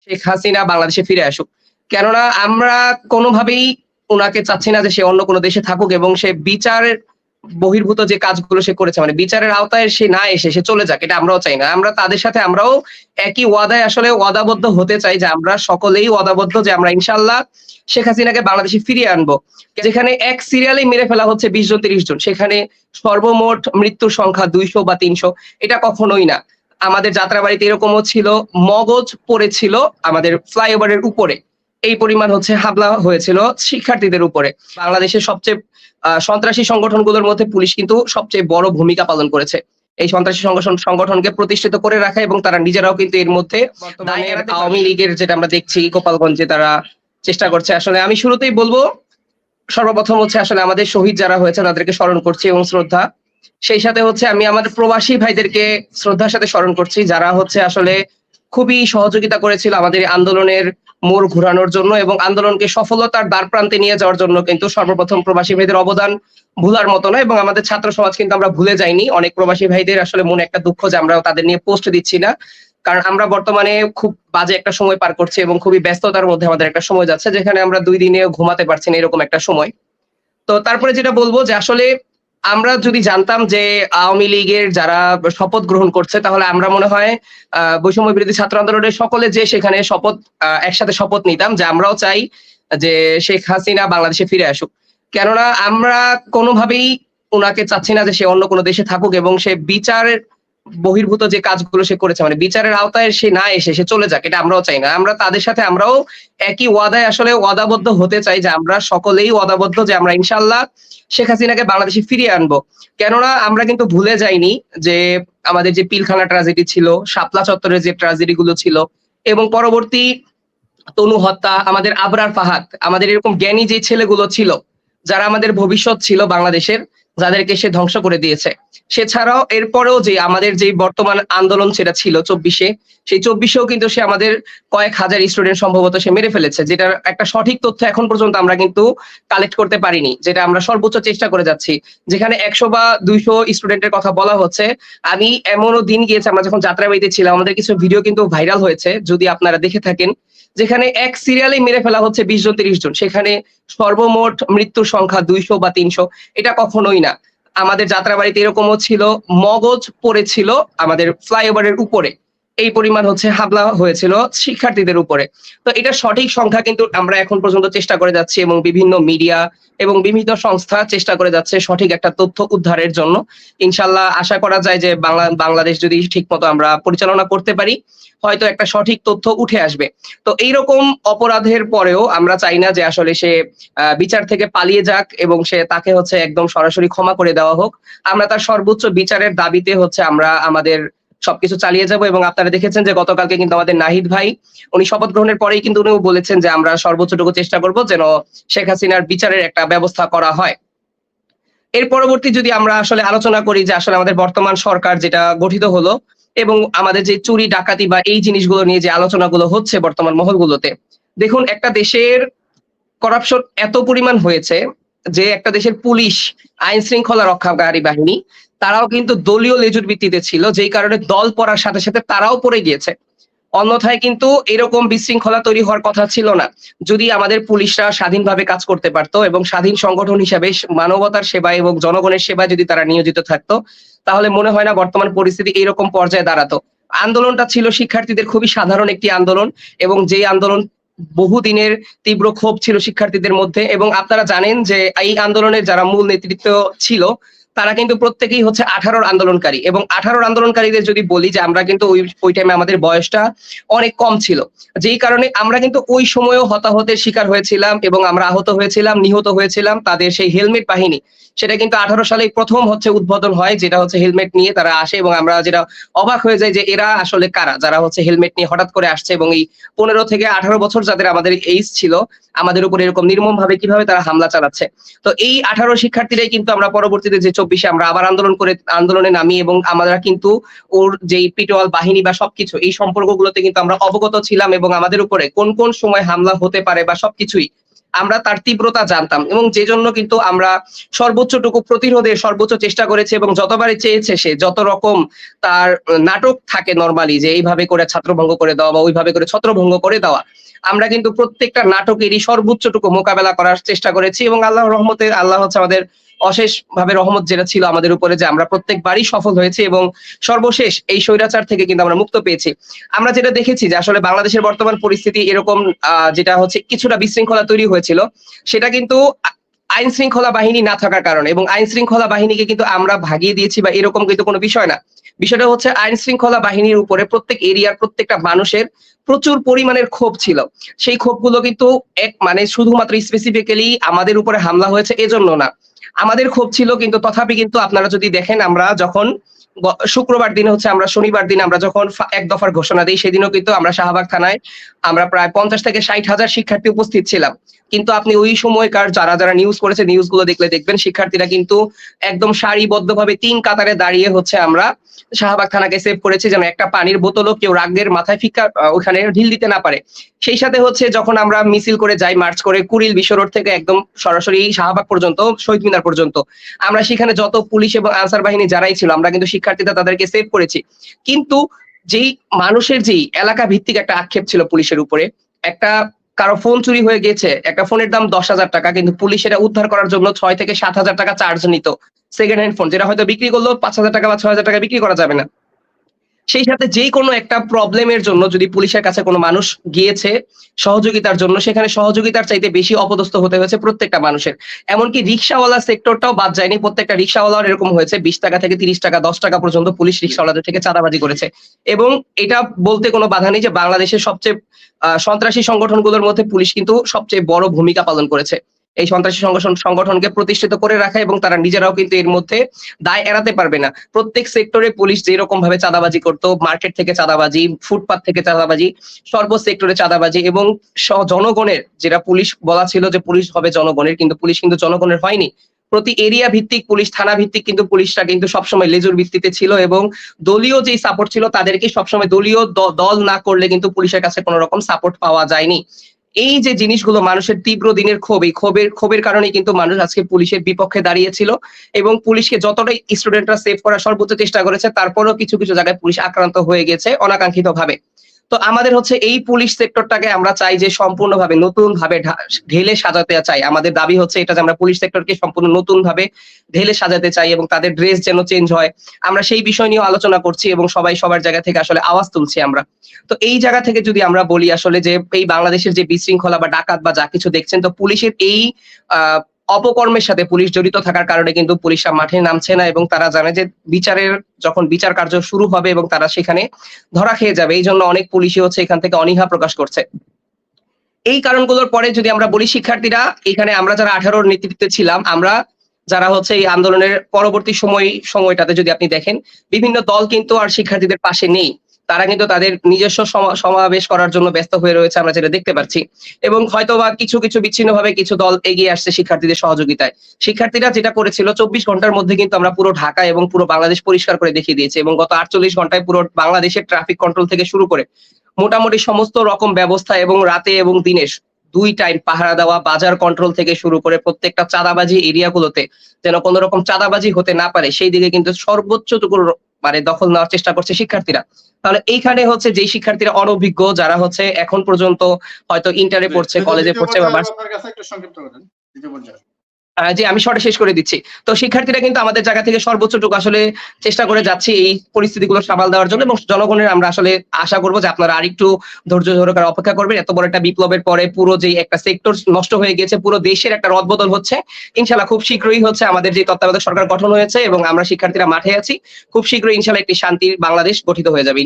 শেখ হাসিনা বাংলাদেশে ফিরে আসুক। কেননা আমরা কোনোভাবেই উনাকে চাচ্ছি না যে সে অন্য কোনো দেশে থাকুক এবং সে বিচারের বহির্ভূত যে কাজগুলো সে করেছে মানে বিচারের আওতায় সে না এসে সে চলে যাক। এটা আমরাও চাই না। আমরা তাদের সাথে আমরাও একই ওয়াদায় আসলে ওয়াদাবদ্ধ হতে চাই যে আমরা সকলেই ওয়াদাবদ্ধ যে আমরা ইনশাআল্লাহ শেখ হাসিনাকে বাংলাদেশে ফিরিয়ে আনবো। যেখানে এক সিরিয়ালেই মেরে ফেলা হচ্ছে ২০ জন ৩০ জন। সেখানে সর্বমোট মৃত্যুর সংখ্যা ২০০ বা ৩০০ এটা কখনোই না। আমাদের যাত্রাবাড়িতে এরকমও ছিল, মগজ পড়েছিল আমাদের ফ্লাইওভারের উপরে। এই পরিমাণ হচ্ছে হামলা হয়েছিল শিক্ষার্থীদের উপরে। বাংলাদেশের সবচেয়ে সন্ত্রাসী সংগঠনগুলোর মধ্যে পুলিশ কিন্তু সবচেয়ে বড় ভূমিকা পালন করেছে। এই সন্ত্রাসী সংগঠনকে প্রতিষ্ঠিত করে রাখা এবং তারা নিজেরাও কিন্তু এর মধ্যে আওয়ামী লীগের যেটা আমরা দেখছি গোপালগঞ্জে তারা চেষ্টা করছে। আসলে আমি শুরুতেই বলবো সর্বপ্রথম হচ্ছে আসলে আমাদের শহীদ যারা হয়েছে তাদেরকে স্মরণ করছি এবং শ্রদ্ধা। সেই সাথে হচ্ছে আমি আমাদের প্রবাসী ভাইদেরকে শ্রদ্ধার সাথে স্মরণ করছি যারা হচ্ছে আসলে খুবই সহযোগিতা করেছিল আমাদের আন্দোলনের মোড় ঘুরানোর জন্য এবং আন্দোলনকে সফলতার দ্বারপ্রান্তে নিয়ে যাওয়ার জন্য কিন্তু সর্বপ্রথম প্রবাসী ভাইদের অবদান ভুলার মতো নয় এবং আমাদের ছাত্র সমাজ কিন্তু আমরা ভুলে যাইনি। অনেক প্রবাসী ভাইদের আসলে মনে একটা দুঃখ যে আমরা তাদের নিয়ে পোস্ট দিচ্ছি না। কারণ আমরা বর্তমানে খুব বাজে একটা সময় পার করছি এবং খুবই ব্যস্ততার মধ্যে আমাদের একটা সময় যাচ্ছে যেখানে আমরা ২ দিনে ঘুমাতে পারছি না এরকম একটা সময়। তো তারপরে যেটা বলবো যে আসলে আমরা যদি জানতাম যে আওয়ামী লীগের যারা শপথ গ্রহণ করছে তাহলে আমরা মনে হয় বৈষম্য বিরোধী ছাত্র আন্দোলনের সকলে যে সেখানে শপথ একসাথে শপথ নিতাম যে আমরাও চাই যে শেখ হাসিনা বাংলাদেশে ফিরে আসুক। কেননা আমরা কোনোভাবেই উনাকে চাচ্ছি না যে সে অন্য কোনো দেশে থাকুক এবং সে বিচারের বহির্ভূত যে কাজগুলো সে করেছে মানে বিচারের আওতায় সে না এসে সে চলে যাক। এটা আমরাও চাই না। আমরা তাদের সাথে আমরাও একই ওয়াদায় আসলে ওয়াদাবদ্ধ হতে চাই যে আমরা সকলেই ওয়াদাবদ্ধ যে আমরা ইনশাআল্লাহ শেখ হাসিনাকে বাংলাদেশে ফিরিয়ে আনবো। কেননা আমরা কিন্তু ভুলে যাইনি যে আমাদের যে পিলখানা ট্র্যাজেডি ছিল, শাপলা চত্বরের যে ট্র্যাজেডি গুলো ছিল এবং পরবর্তী তনু হত্যা, আমাদের আবরার ফাহাদ, আমাদের এরকম জ্ঞানী যে ছেলেগুলো ছিল যারা আমাদের ভবিষ্যৎ ছিল বাংলাদেশের, যাদেরকে সে ধ্বংস করে দিয়েছে। সেছাড়াও এরপরেও যে আমাদের যে বর্তমান আন্দোলন সেটা ছিল ২৪-এ, সেই ২৪-এও কিন্তু সে আমাদের কয়েক হাজার স্টুডেন্ট সম্ভবত সে মেরে ফেলেছে। যেটার একটা সঠিক তথ্য এখন পর্যন্ত আমরা কিন্তু কালেক্ট করতে পারিনি। যেটা আমরা সর্বোচ্চ চেষ্টা করে যাচ্ছি। যেখানে ১০০ বা ২০০ স্টুডেন্টের কথা বলা হচ্ছে। আমি এমনও দিন গিয়েছে আমরা যখন যাত্রাবাড়িতে ছিলাম আমাদের কিছু ভিডিও কিন্তু ভাইরাল হয়েছে যদি আপনারা দেখে থাকেন। যেখানে এক সিরিয়ালেই মেরে ফেলা হচ্ছে ২০ জন ৩০ জন। সেখানে সর্বমোট মৃত্যুর সংখ্যা ২০০ বা ৩০০ এটা কখনোই না। আমাদের যাত্রাবাড়িতে এরকমও ছিল, মগজ পড়েছিল আমাদের ফ্লাইওভারের উপরে। এই পরিমাণ হচ্ছে হামলা হয়েছিল শিক্ষার্থীদের উপরে। তো এটার সঠিক সংখ্যা কিন্তু আমরা এখন পর্যন্ত চেষ্টা করে যাচ্ছি এবং বিভিন্ন মিডিয়া এবং বিভিন্ন সংস্থা চেষ্টা করে যাচ্ছে সঠিক একটা তথ্য উদ্ধারের জন্য। ইনশাআল্লাহ আশা করা যায় যে বাংলাদেশ যদি ঠিকমতো আমরা পরিচালনা করতে পারি হয়তো একটা সঠিক তথ্য উঠে আসবে। তো এইরকম অপরাধের পরেও আমরা চাই না যে আসলে সে বিচার থেকে পালিয়ে যাক এবং তাকে হচ্ছে একদম সরাসরি ক্ষমা করে দেওয়া হোক। আমরা তার সর্বোচ্চ বিচারের দাবিতে হচ্ছে আমরা আমাদের সবকিছু চালিয়ে যাব এবং আপনারা দেখেছেন যে গতকালকে কিন্তু আমাদের নাহিদ ভাই উনি শপথ গ্রহণের পরেই কিন্তু উনিও বলেছেন যে আমরা সর্বোচ্চটুকু চেষ্টা করব যেন শেখ হাসিনার বিচারের একটা ব্যবস্থা করা হয়। এর পরবর্তী যদি আমরা আসলে আলোচনা করি যে আসলে আমাদের বর্তমান সরকার যেটা গঠিত হলো এবং আমাদের যে চুরি ডাকাতি বা এই জিনিসগুলো নিয়ে যে আলোচনাগুলো হচ্ছে বর্তমান মহলগুলোতে, দেখুন একটা দেশের করাপশন এত পরিমাণ হয়েছে যে একটা দেশের পুলিশ, আইন শৃঙ্খলা রক্ষাকারী বাহিনী তারাও কিন্তু দলীয় লেজুর ভিত্তিতে ছিল, যেই কারণে দল পড়ার সাথে সাথে তারাও পড়ে গিয়েছে। অন্যথায় কিন্তু এরকম বিশৃঙ্খলা তৈরি হওয়ার কথা ছিল না। যদি আমাদের পুলিশরা স্বাধীনভাবে কাজ করতে পারতো এবং স্বাধীন সংগঠন হিসাবে মানবতার সেবায় এবং জনগণের সেবায় যদি তারা নিয়োজিত থাকতো তাহলে মনে হয় না বর্তমান পরিস্থিতি এইরকম পর্যায়ে দাঁড়াতো। আন্দোলনটা ছিল শিক্ষার্থীদের খুবই সাধারণ একটি আন্দোলন এবং যেই আন্দোলন বহুদিনের তীব্র ক্ষোভ ছিল শিক্ষার্থীদের মধ্যে এবং আপনারা জানেন যে এই আন্দোলনের যারা মূল নেতৃত্ব ছিল তারা কিন্তু প্রত্যেকেই হচ্ছে 18-র আন্দোলনকারী এবং 18-র আন্দোলনকারীদের যদি বলি যে আমরা কিন্তু ওই টাইমে আমাদের বয়সটা অনেক কম ছিল, যেই কারণে আমরা কিন্তু ওই সময়ও হতাহতের শিকার হয়েছিলাম এবং আমরা আহত হয়েছিলাম, নিহত হয়েছিলাম। তাদের সেই হেলমেট বাহিনী সেটা কিন্তু 18 সালেই প্রথম হচ্ছে উদ্বোধন হয়, যেটা হচ্ছে হেলমেট নিয়ে তারা আসে এবং আমরা যেটা অবাক হয়ে যাই যে এরা আসলে কারা যারা হচ্ছে হেলমেট নিয়ে হঠাৎ করে আসছে এবং এই 15 থেকে 18 বছর যাদের আমাদের এইজ ছিল আমাদের উপর এরকম নির্মম ভাবে কিভাবে তারা হামলা চালাচ্ছে। তো এই 18 শিক্ষার্থীরাই কিন্তু আমরা পরবর্তীতে যে 24-এ আমরা আবার আন্দোলনে নামি এবং আমরা কিন্তু ওর যেই পিটোয়াল বাহিনী বা সবকিছু এই সম্পর্কগুলোতে কিন্তু আমরা অবগত ছিলাম এবং আমাদের উপরে কোন কোন সময় হামলা হতে পারে বা সবকিছুই আমরা তার তীব্রতা জানতাম এবং যে জন্য কিন্তু আমরা সর্বোচ্চটুকু প্রতিরোধের সর্বোচ্চ চেষ্টা করেছি এবং যতবারই চেয়েছে সে যত রকম তার নাটক থাকে নরমালি যে এইভাবে করে ছাত্রভঙ্গ করে দেওয়া বা ওইভাবে করে ছত্রভঙ্গ করে দেওয়া, আমরা কিন্তু প্রত্যেকটা নাটকেরই সর্বোচ্চটুকু মোকাবেলা করার চেষ্টা করেছি এবং আল্লাহর রহমতে আল্লাহ হচ্ছে আমাদের অশেষ ভাবে রহমত যেটা ছিল আমাদের উপরে যে আমরা প্রত্যেকবারই সফল হয়েছি এবং সর্বশেষ এই স্বৈরাচার থেকে কিন্তু আমরা মুক্ত পেয়েছি। আমরা যেটা দেখেছি যে আসলে বাংলাদেশের বর্তমান পরিস্থিতি এরকম যেটা হচ্ছে কিছুটা বিশৃঙ্খলা তৈরি হয়েছিল সেটা কিন্তু আইন শৃঙ্খলা বাহিনী না থাকার কারণে এবং আইন শৃঙ্খলা বাহিনীকে কিন্তু আমরা ভাগিয়ে দিয়েছি বা এরকম কিন্তু কোনো বিষয় না। বিষয়টা হচ্ছে আইন শৃঙ্খলা বাহিনীর উপরে প্রত্যেক এরিয়ার প্রত্যেকটা মানুষের প্রচুর পরিমাণের ক্ষোভ ছিল। সেই ক্ষোভগুলো কিন্তু মানে শুধুমাত্র স্পেসিফিক্যালি আমাদের উপরে হামলা হয়েছে এজন্য না। আমাদের ক্ষোভ ছিল কিন্তু তথাপি কিন্তু আপনারা যদি দেখেন আমরা যখন শুক্রবার দিনে হচ্ছে আমরা শনিবার দিন আমরা যখন এক দফার ঘোষণা দিই সেদিনও কিন্তু আমরা শাহবাগ থানায় আমরা প্রায় 50 থেকে 60,000 শিক্ষার্থী উপস্থিত ছিলাম। কিন্তু আপনি ওই সময়কার যারা নিউজ করেছে নিউজগুলো দেখলে দেখবেন শিক্ষার্থীরা কিন্তু একদম সারিবদ্ধভাবে 3 কাতারে দাঁড়িয়ে হচ্ছে আমরা শাহবাগ থানাকে সেভ করেছি যেন একটা পানির বোতলও কেউ রাগের মাথায় ফিক্কা ওখানে ঢিল দিতে না পারে। সেই সাথে হচ্ছে যখন আমরা মিছিল করে যাই মার্চ করে কুড়িল বিশ্ব রোড থেকে একদম সরাসরি শাহবাগ পর্যন্ত শহীদ মিনার পর্যন্ত আমরা সেখানে যত পুলিশ এবং আনসার বাহিনী যারাই ছিল আমরা কিন্তু শিক্ষার্থীরা তাদেরকে সেভ করেছি। কিন্তু যেই মানুষের যেই এলাকা ভিত্তিক একটা আক্ষেপ ছিল পুলিশের উপরে, একটা কারো ফোন চুরি হয়ে গেছে, একটা ফোনের দাম 10,000 টাকা কিন্তু পুলিশ এটা উদ্ধার করার জন্য 6 থেকে 7,000 টাকা চার্জ নিত। সেকেন্ড হ্যান্ড ফোন যেটা হয়তো বিক্রি করলেও 5,000 টাকা বা 6,000 টাকা বিক্রি করা যাবে না। সেই সাথে যেই কোনো একটা প্রবলেমের জন্য যদি পুলিশের কাছে কোনো মানুষ গিয়েছে সহযোগিতার জন্য সেখানে সহযোগিতার চাইতে বেশি অপদস্থ হতে হয়েছে প্রত্যেকটা মানুষের। এমনকি রিক্সাওয়ালা সেক্টরটাও বাদ যায়নি। প্রত্যেকটা রিক্সাওয়ালার এরকম হয়েছে 20 টাকা থেকে 30 টাকা 10 টাকা পর্যন্ত পুলিশ রিক্সাওয়ালাদের থেকে চাঁদাবাজি করেছে। এবং এটা বলতে কোনো বাধা নেই যে বাংলাদেশের সবচেয়ে সন্ত্রাসী সংগঠনগুলোর মধ্যে পুলিশ কিন্তু সবচেয়ে বড় ভূমিকা পালন করেছে। এই সন্ত্রাসী সংগঠনকে প্রতিষ্ঠিত করে রাখা এবং তারা নিজেরাও কিন্তু এর মধ্যে দায় এড়াতে পারবে না। প্রত্যেক সেক্টরে পুলিশ যেরকম ভাবে চাঁদাবাজি করতো, মার্কেট থেকে চাঁদাবাজি, ফুটপাত থেকে চাঁদাবাজি, সর্ব সেক্টরে চাঁদাবাজি এবং জনগণের যেটা পুলিশ বলা ছিল যে পুলিশ হবে জনগণের কিন্তু পুলিশ কিন্তু জনগণের হয়নি। প্রতি এরিয়া ভিত্তিক পুলিশ, থানা ভিত্তিক কিন্তু পুলিশটা কিন্তু সবসময় লেজুর ভিত্তিতে ছিল এবং দলীয় যেই সাপোর্ট ছিল তাদেরকে সবসময় দলীয় দল না করলে কিন্তু পুলিশের কাছে কোনো রকম সাপোর্ট পাওয়া যায়নি। এই যে জিনিসগুলো মানুষের তীব্র দিনের ক্ষোভ, এই ক্ষোভের কারণেই কিন্তু মানুষ আজকে পুলিশের বিপক্ষে দাঁড়িয়েছিল এবং পুলিশকে যতটাই স্টুডেন্টরা সেভ করার সর্বোচ্চ চেষ্টা করেছে তারপরেও কিছু জায়গায় পুলিশ আক্রান্ত হয়ে গেছে অনাকাঙ্ক্ষিত ভাবে। তো আমাদের হচ্ছে এই পুলিশ সেক্টরটাকে আমরা চাই যে সম্পূর্ণভাবে নতুন ভাবে ঢেলে সাজাতে চাই। আমাদের দাবি হচ্ছে এটা যে আমরা পুলিশ সেক্টরকে সম্পূর্ণ নতুন ভাবে ঢেলে সাজাতে চাই এবং তাদের ড্রেস যেন চেঞ্জ হয়। আমরা সেই বিষয় নিয়েও আলোচনা করছি এবং সবাই সবার জায়গা থেকে আসলে আওয়াজ তুলছি আমরা। তো এই জায়গা থেকে যদি আমরা বলি আসলে যে এই বাংলাদেশের যে বিশৃঙ্খলা বা ডাকাত বা যা কিছু দেখছেন তো পুলিশের এই অপকর্মের সাথে পুলিশ জড়িত থাকার কারণে কিন্তু পুলিশরা মাঠে নামছে না এবং তারা জানে যে যখন বিচার কার্য শুরু হবে এবং তারা সেখানে ধরা খেয়ে যাবে। এই জন্য অনেক পুলিশই হচ্ছে এখান থেকে অনীহা প্রকাশ করছে। এই কারণগুলোর পরে যদি আমরা বলি শিক্ষার্থীরা এখানে আমরা যারা 18 নেতৃত্বে ছিলাম আমরা যারা হচ্ছে এই আন্দোলনের পরবর্তী সময়টাতে যদি আপনি দেখেন বিভিন্ন দল কিন্তু আর শিক্ষার্থীদের পাশে নেই। তারা কিন্তু তাদের নিজস্ব সমাবেশ করার জন্য ব্যস্ত হয়ে রয়েছে আমরা যেটা দেখতে পাচ্ছি এবং হয়তোবা কিছু বিচ্ছিন্নভাবে কিছু দল এগিয়ে আসছে শিক্ষার্থীদের সহযোগিতায়। শিক্ষার্থীরা যেটা করেছিল 24 ঘন্টার মধ্যে কিন্তু আমরা পুরো ঢাকা এবং পুরো বাংলাদেশ পরিষ্কার করে দেখিয়ে দিয়েছি এবং গত 48 ঘন্টায় পুরো বাংলাদেশের ট্রাফিক কন্ট্রোল থেকে শুরু করে মোটামুটি সমস্ত রকম ব্যবস্থা এবং রাতে এবং দিনে 2 টাইম পাহারা দেওয়া, বাজার কন্ট্রোল থেকে শুরু করে প্রত্যেকটা চাঁদাবাজি এরিয়াগুলোতে যেন কোনো রকম চাঁদাবাজি হতে না পারে সেই দিকে কিন্তু সর্বোচ্চটুকু মানে দখল নেওয়ার চেষ্টা করছে শিক্ষার্থীরা। তাহলে এইখানে হচ্ছে যে শিক্ষার্থীরা অনভিজ্ঞ যারা হচ্ছে এখন পর্যন্ত হয়তো ইন্টারে পড়ছে, কলেজে পড়ছে বা জি আমি শর্টে শেষ করে দিচ্ছি। তো শিক্ষার্থীরা কিন্তু আমাদের জায়গা থেকে সর্বোচ্চটুকু আসলে চেষ্টা করে যাচ্ছি এই পরিস্থিতিগুলো সামাল দেওয়ার জন্য এবং জনগণের আমরা আসলে আশা করবো যে আপনারা আরেকটু ধৈর্য সহকারে অপেক্ষা করবেন। এত বড় একটা বিপ্লবের পরে পুরো যে একটা সেক্টর নষ্ট হয়ে গেছে, পুরো দেশের একটা রদবদল হচ্ছে। ইনশাআল্লাহ খুব শীঘ্রই হচ্ছে আমাদের যে তত্ত্বাবধায়ক সরকার গঠন হয়েছে এবং আমরা শিক্ষার্থীরা মাঠে আছি। খুব শীঘ্রই ইনশাআল্লাহ একটি শান্তির বাংলাদেশ গঠিত হয়ে যাবে।